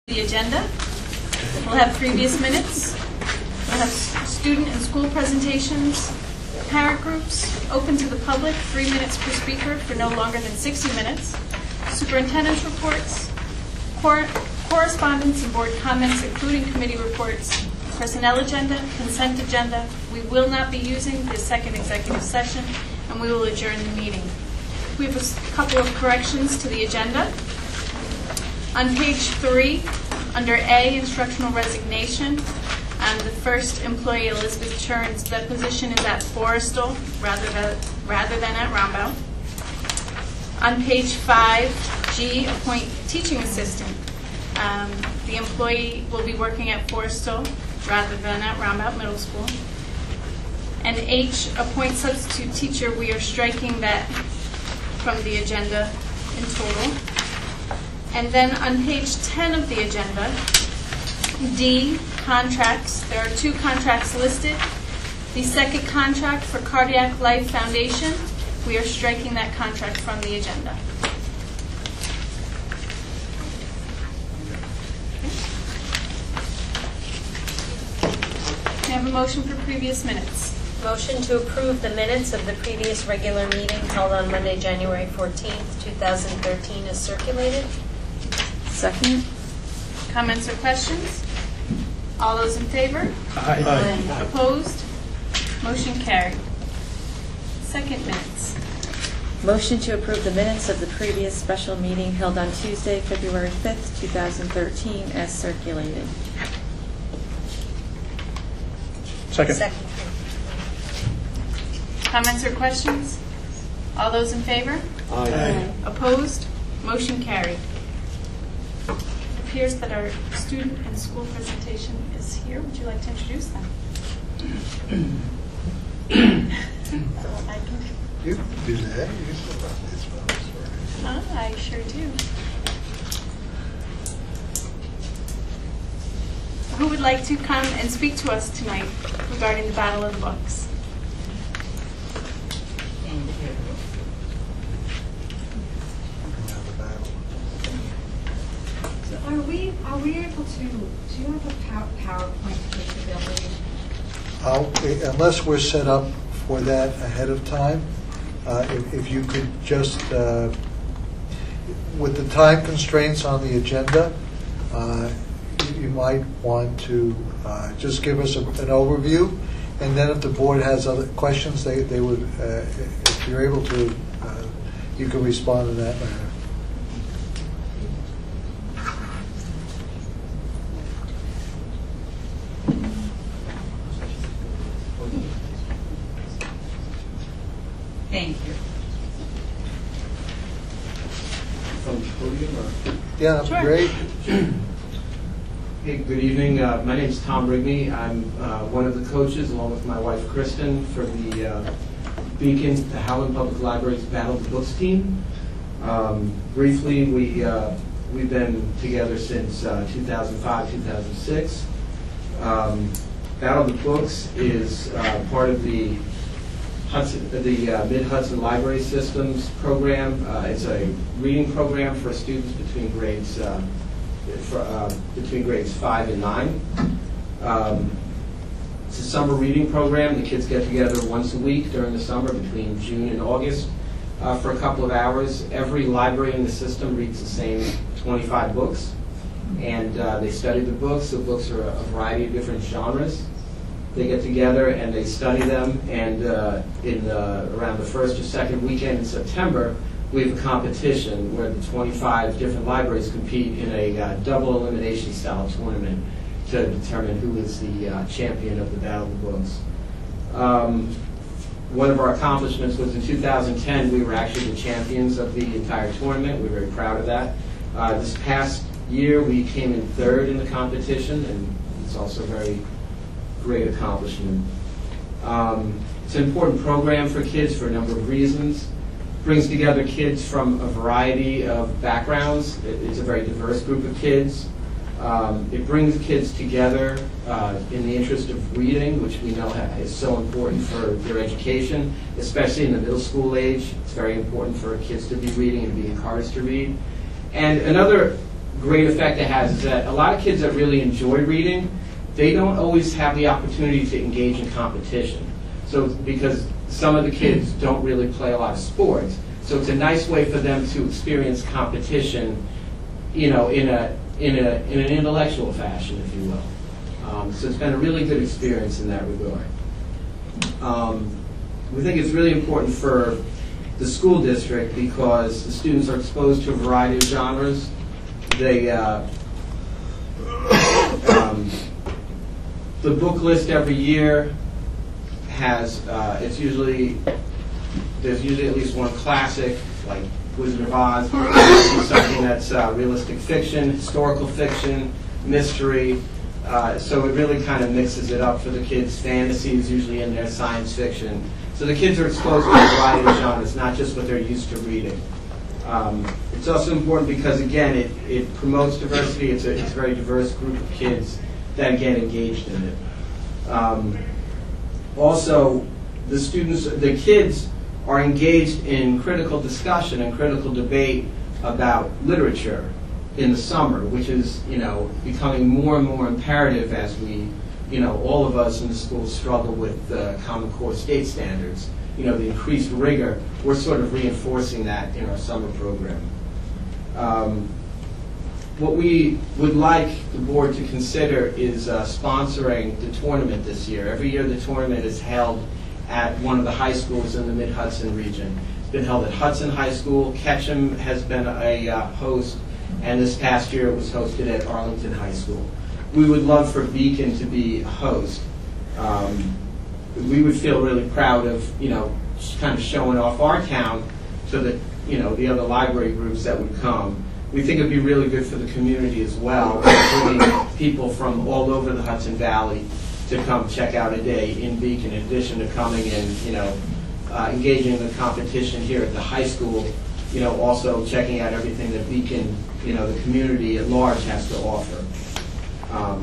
The agenda. We'll have previous minutes. We'll have student and school presentations, parent groups, open to the public, 3 minutes per speaker for no longer than 60 minutes, superintendent's reports, correspondence and board comments, including committee reports, personnel agenda, consent agenda. We will not be using the second executive session, and we will adjourn the meeting. We have a couple of corrections to the agenda. On page 3, under A, instructional resignation, the first employee, Elizabeth Churns, that position is at Forrestal rather than at Rombo. On page 5, G, appoint teaching assistant. The employee will be working at Forrestal rather than at Rombo Middle School. And H, appoint substitute teacher. We are striking that from the agenda in total. And then on page 10 of the agenda, D, contracts. There are 2 contracts listed. The second contract for Cardiac Life Foundation, we are striking that contract from the agenda. Can I have a motion for previous minutes? Motion to approve the minutes of the previous regular meeting held on Monday, January 14th, 2013 is circulated. Second. Comments or questions? All those in favor? Aye. Aye. Opposed? Motion carried. Second minutes. Motion to approve the minutes of the previous special meeting held on Tuesday, February 5th, 2013, as circulated. Second. Comments or questions? All those in favor? Aye. Opposed? Motion carried. It appears that our student and school presentation is here. Would you like to introduce them? You can do that. You can still run this one. I sure do. Who would like to come and speak to us tonight regarding the Battle of the Books? Are we able to, do you have a PowerPoint capability? Unless we're set up for that ahead of time, if you could just, with the time constraints on the agenda, you might want to just give us an overview, and then if the board has other questions, they would, if you're able to, you can respond in that manner. Thank you. From the podium, or? Yeah, Sure. great. Hey, good evening. My name is Tom Rigney. I'm one of the coaches, along with my wife Kristen, for the Beacon, the Howland Public Library's Battle of the Books team. Briefly, we've been together since 2005, 2006. Battle of the Books is part of the Mid-Hudson Library Systems program. It's a reading program for students between grades 5 and 9. It's a summer reading program. The kids get together once a week during the summer between June and August for a couple of hours. Every library in the system reads the same 25 books, and they study the books. The books are a variety of different genres. They get together and they study them, and around the first or second weekend in September, we have a competition where the 25 different libraries compete in a double elimination style tournament to determine who is the champion of the Battle of the Books. One of our accomplishments was in 2010, we were actually the champions of the entire tournament. We're very proud of that. This past year, we came in 3rd in the competition, and it's also a very great accomplishment. It's an important program for kids for a number of reasons. It brings together kids from a variety of backgrounds. It's a very diverse group of kids. It brings kids together in the interest of reading, which we know is so important for their education, especially in the middle school age. It's very important for kids to be reading and be encouraged to read. And another great effect it has is that a lot of kids that really enjoy reading, they don't always have the opportunity to engage in competition. So because some of the kids don't really play a lot of sports, so it's a nice way for them to experience competition, in an intellectual fashion, if you will. So it's been a really good experience in that regard. We think it's really important for the school district because the students are exposed to a variety of genres. The book list every year has, there's usually at least one classic, like Wizard of Oz, something that's realistic fiction, historical fiction, mystery. So it really kind of mixes it up for the kids. Fantasy is usually in there, science fiction. So the kids are exposed to a variety of genres, not just what they're used to reading. It's also important because, again, it promotes diversity. It's a very diverse group of kids that get engaged in it. Also, the kids are engaged in critical discussion and critical debate about literature in the summer, which is, becoming more and more imperative as we, all of us in the schools struggle with Common Core state standards. The increased rigor, we're sort of reinforcing that in our summer program. What we would like the board to consider is sponsoring the tournament this year. Every year the tournament is held at one of the high schools in the Mid-Hudson region. It's been held at Hudson High School. Ketchum has been a host, and this past year it was hosted at Arlington High School. We would love for Beacon to be a host. We would feel really proud of, kind of showing off our town so that, the other library groups that would come. We think it'd be really good for the community as well, bringing people from all over the Hudson Valley to come check out a day in Beacon, in addition to coming and, engaging in the competition here at the high school, also checking out everything that Beacon, the community at large has to offer.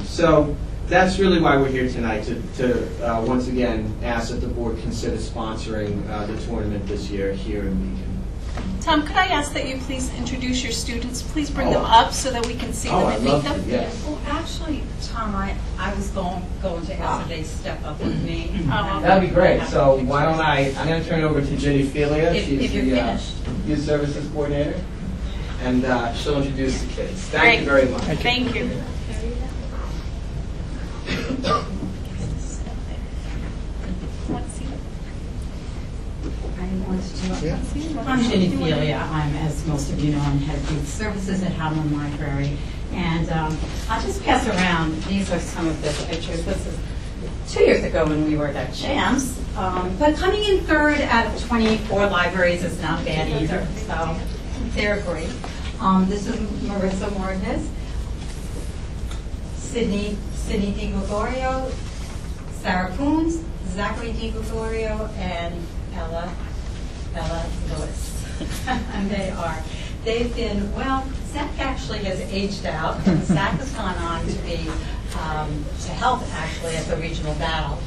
So that's really why we're here tonight, to once again ask that the board consider sponsoring the tournament this year here in Beacon. Tom, could I ask that you please introduce your students? Please bring them up so that we can see them and meet them. Yes. Well, actually, Tom, I was going to ask if they step up with me. That'd be great. So why don't I'm going to turn it over to Ginny Felia. She's if you're the finished. Youth Services Coordinator. And she'll introduce the kids. Thank Great. you very much. Thank you. I'm Ginny Felia. I'm, as most of you know, I'm head of youth services at Howland Library. And I'll just pass around. These are some of the pictures. This is 2 years ago when we were at Champs. But coming in third out of 24 libraries is not bad either. So they're great. This is Marissa Mordes, Sydney Di Gregorio, Sarah Coons, Zachary Di Gregorio, and Ella Lewis. And they've been, well, Zach actually has aged out, and Zach has gone on to be, to help actually at the regional battle.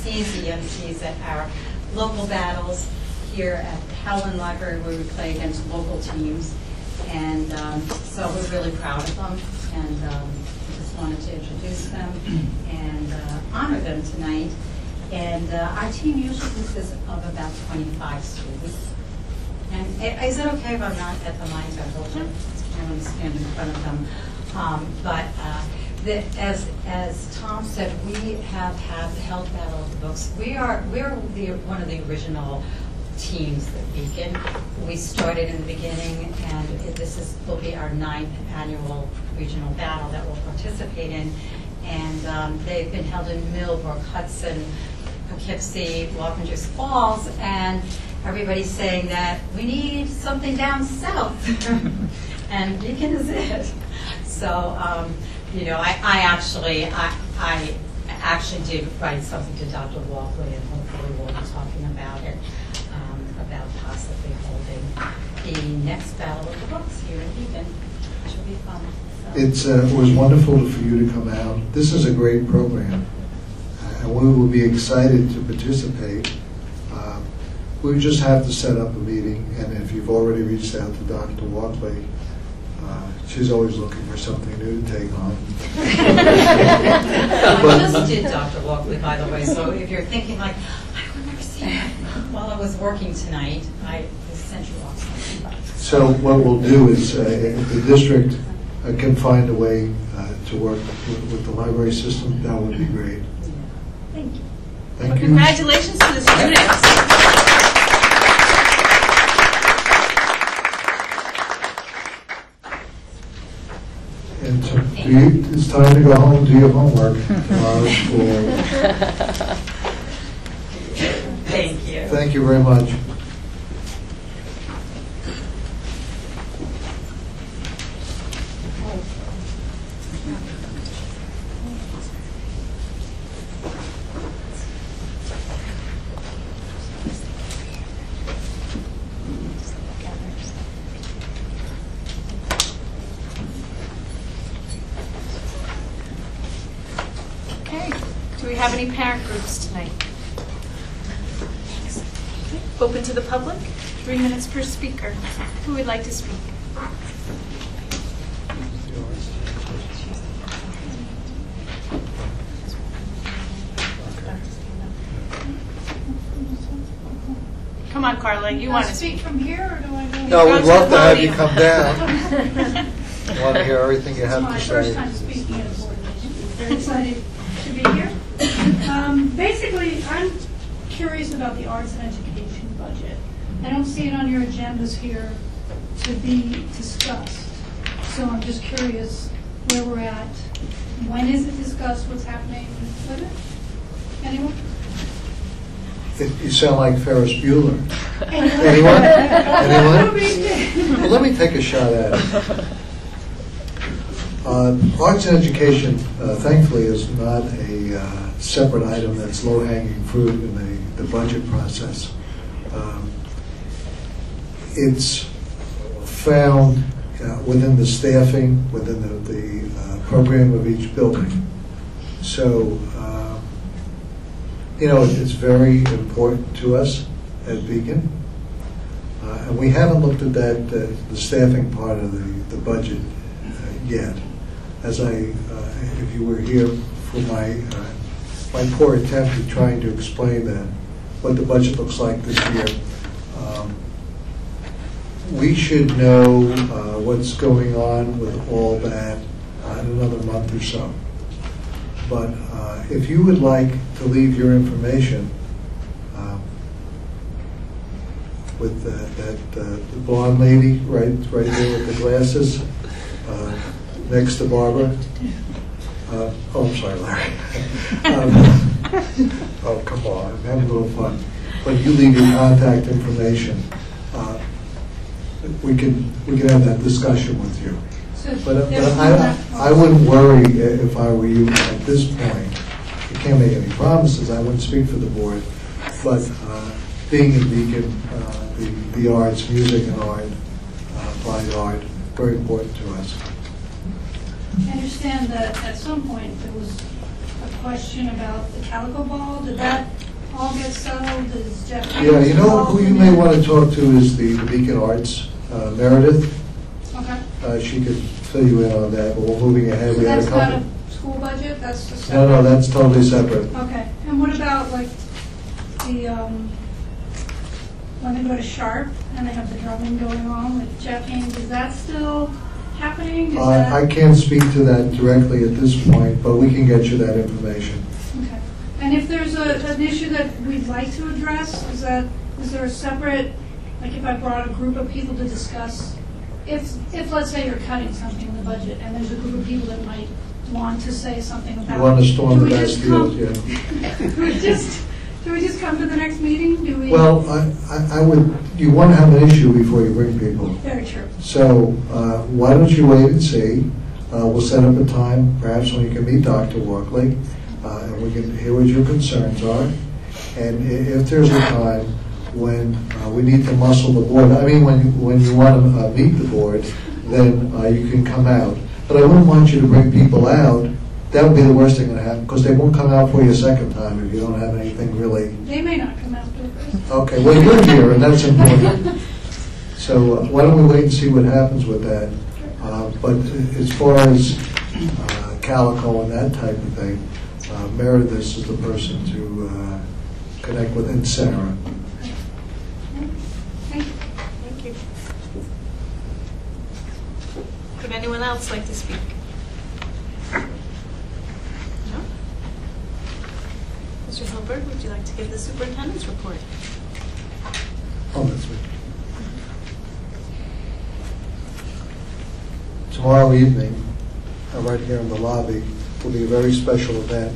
He MCs at our local battles here at Howland Library where we play against local teams. And so we're really proud of them, and just wanted to introduce them and honor them tonight. And our team usually consists of about 25 students. And is it okay if I'm not at the mic? I hope I want to stand in front of them. As Tom said, we have had the Held Battle of the Books. We're one of the original teams at Beacon. We started in the beginning, and this will be our 9th annual regional battle that we'll participate in. And they've been held in Millbrook, Hudson, Poughkeepsie, Wappingers Falls, and everybody's saying that we need something down south, and Beacon is it. So, I actually did write something to Dr. Walkley, and hopefully we'll be talking about it, about possibly holding the next Battle of the Books here in Beacon, which will be fun. So. It was wonderful for you to come out. This is a great program, and we will be excited to participate. We just have to set up a meeting, and if you've already reached out to Dr. Walkley, she's always looking for something new to take on. I just did Dr. Walkley, by the way, so if you're thinking like, I remember seeing it while I was working tonight, I sent you off something. So what we'll do is, if the district can find a way to work with the library system, that would be great. Thank you. Thank you. Congratulations to the students. And so it's time to go home, do your homework. Tomorrow's school. Thank you. Thank you very much. Okay. Do we have any parent groups tonight? Open to the public. 3 minutes per speaker. Who would like to speak? Come on, Carla. You want to speak? from here, or do I go? No, we'd Go love to the to have you podium. come down. I want to hear everything you have to My say. first time speaking at a board meeting. Very excited to be here. Basically, I'm curious about the arts and education budget. I don't see it on your agendas here to be discussed. So I'm just curious where we're at. When is it discussed? What's happening with it? Anyone? You sound like Ferris Bueller. Anyone? Anyone? Well, let me take a shot at it. Arts and education, thankfully, is not a separate item that's low-hanging fruit in the budget process. It's found within the staffing, within the program of each building. So, it's very important to us at Beacon. And we haven't looked at that, the staffing part of the budget yet. As if you were here for my poor attempt at trying to explain what the budget looks like this year, we should know what's going on with all that in another month or so. But if you would like to leave your information with the blonde lady right there with the glasses next to Barbara. I'm sorry, Larry. Oh, come on, I'm having a little fun. But you leave your contact information. We can have that discussion with you. But I wouldn't worry if I were you at this point. I can't make any promises. I wouldn't speak for the board. But being in Beacon, the arts, music and art, applied art, very important to us. I understand that at some point there was a question about the Calico Ball. Did that all get settled? Is Jeff? Yeah, you know who you may want to talk to is the Beacon Arts, Meredith. Okay. She could fill you in on that, but we're moving ahead. We had a That's not couple. a school budget? That's a No, separate? that's totally separate. Okay. And what about like the, when they go to Sharp and they have the drumming going on with Jeff Haynes, is that still happening? Is that? I can't speak to that directly at this point, but we can get you that information. Okay. And if there's an issue that we'd like to address, is there a separate, like if I brought a group of people to discuss, if let's say you're cutting something in the budget and there's a group of people that might want to say something about it. You want to storm do the we just Bastille, come- yeah. Do we just come to the next meeting? Do we? Well, I would, you want to have an issue before you bring people. Very true. So why don't you wait and see? We'll set up a time, perhaps when you can meet Dr. Walkley, and we can hear what your concerns are. And if there's a time when we need to muscle the board, I mean, when you want to meet the board, then you can come out. But I wouldn't want you to bring people out. That would be the worst thing that happen, because they won't come out for you a second time if you don't have anything really. They may not come out first. Okay, well, you're here, and that's important. So why don't we wait and see what happens with that? But as far as Calico and that type of thing, Meredith is the person to connect with, and Sarah. Thank you. Would anyone else like to speak? No? Mr. Hilbert, would you like to give the superintendent's report? Oh, that's me. Tomorrow evening, right here in the lobby, will be a very special event.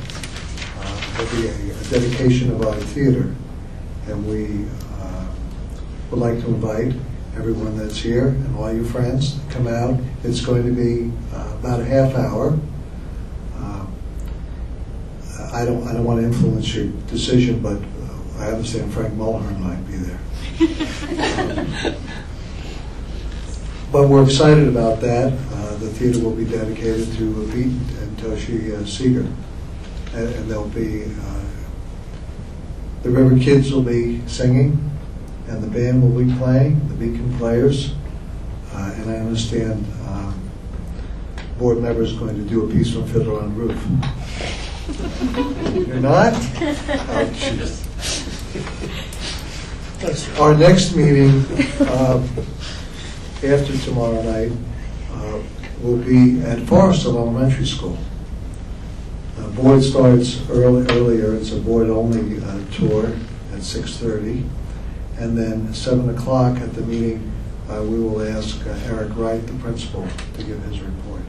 There'll be a dedication of our theater, and we would like to invite everyone that's here and all your friends to come out. It's going to be about a half hour. I don't want to influence your decision, but I understand Frank Mulhern might be there. But we're excited about that. The theater will be dedicated to Pete and Toshi Seeger. And there'll be, the River Kids will be singing, and the band will be playing, the Beacon Players. And I understand board member is going to do a piece from Fiddler on the Roof. You're not? Ouch. Our next meeting after tomorrow night will be at Forrestal Elementary School. Board starts earlier. It's a board-only tour at 6:30. And then 7 o'clock at the meeting, we will ask Eric Wright, the principal, to give his report.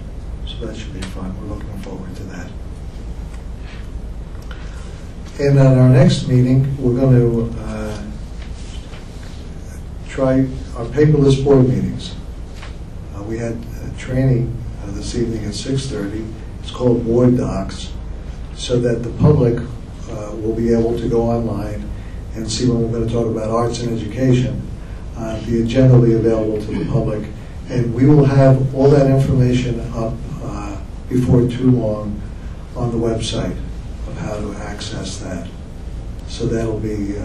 So that should be fun. We're looking forward to that. And at our next meeting, we're going to try our paperless board meetings. We had training this evening at 6:30. It's called Board Docs, so that the public will be able to go online and see when we're going to talk about arts and education. The agenda will be available to the public, and we will have all that information up before too long on the website of how to access that. So that'll be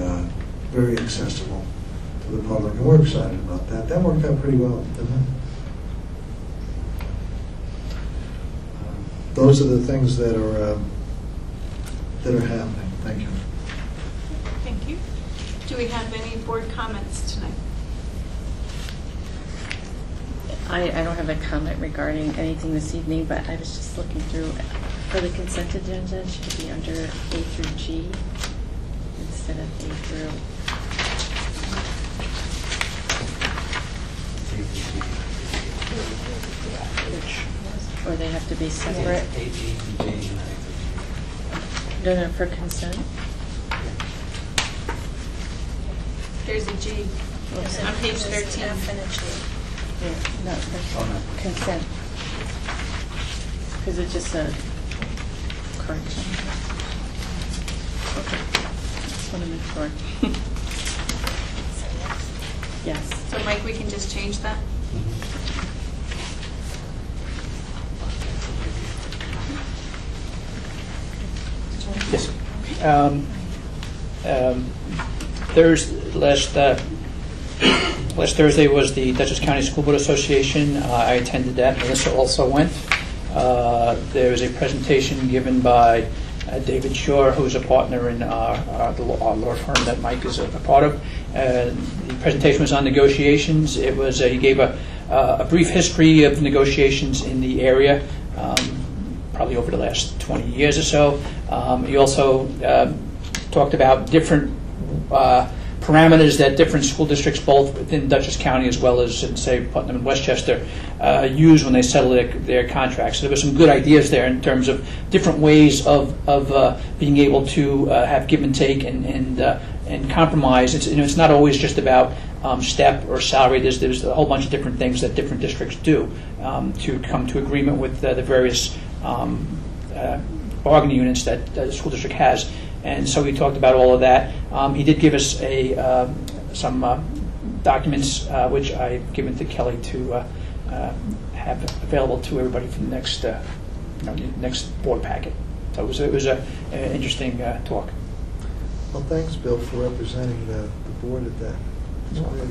very accessible to the public, and we're excited about that. That worked out pretty well, didn't it? Those are the things that are happening. Thank you. Thank you. Do we have any board comments tonight? I don't have a comment regarding anything this evening, but I was just looking through for the consent agenda. It should be under A through G instead of A through. Or they have to be separate. No, for consent. There's a G on page 13. Yeah, no, for consent. Because it's just a correction. Okay. Just want to make sure. Yes. So Mike, we can just change that? Yes. Last Thursday was the Dutchess County School Board Association. I attended that. Melissa also went. There was a presentation given by David Shore, who's a partner in our law firm that Mike is a part of. The presentation was on negotiations. It was he gave a brief history of negotiations in the area, probably over the last 20 years or so. He also talked about different parameters that different school districts, both within Dutchess County as well as in, say, Putnam and Westchester, use when they settle their contracts. So there were some good ideas there in terms of different ways of being able to have give and take and compromise. It's not always just about step or salary. There's a whole bunch of different things that different districts do to come to agreement with the various bargaining units that the school district has. And so we talked about all of that. He did give us some documents, which I've given to Kelly to have available to everybody for the next board packet. So it was an interesting talk. Well, thanks, Bill, for representing the board at that. It's great.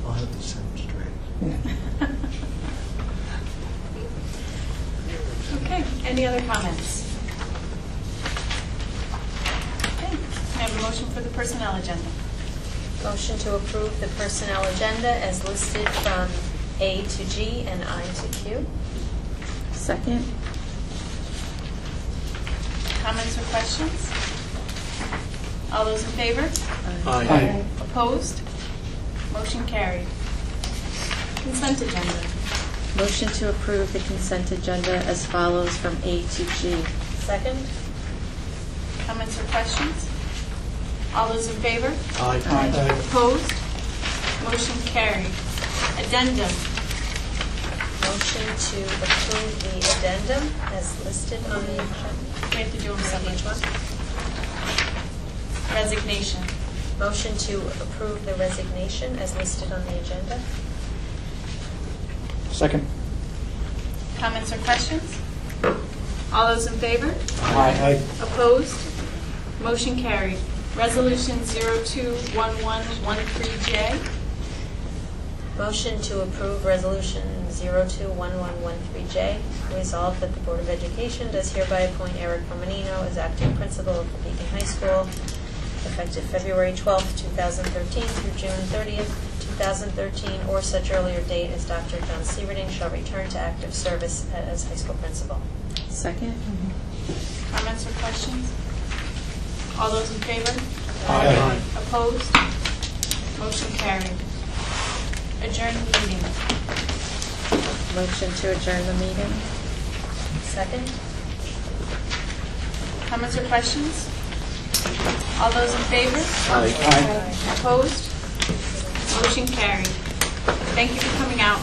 I'll have to send it straight. Any other comments? Okay, I have a motion for the personnel agenda. Motion to approve the personnel agenda as listed from A to G and I to Q. Second? Comments or questions? All those in favor? Aye. Opposed? Motion carried. Consent agenda. Motion to approve the consent agenda as follows from A to G. Second? Comments or questions? All those in favor? Aye. Opposed? Motion carried. Addendum. Motion to approve the addendum as listed on the agenda. We have to do them separately. Each one. Resignation. Motion to approve the resignation as listed on the agenda. Second. Comments or questions? All those in favor? Aye. Opposed? Motion carried. Resolution 021113J. Motion to approve Resolution 021113J. Resolved that the Board of Education does hereby appoint Eric Romanino as acting principal of the Beacon High School, effective February 12th, 2013 through June 30th, 2013, or such earlier date as Dr. John Sieverding shall return to active service as high school principal. Second? Comments or questions? All those in favor? Aye. Opposed? Motion carried. Adjourn the meeting. Motion to adjourn the meeting? Second? Comments or questions? All those in favor? Aye. Opposed? Motion carried. Thank you for coming out.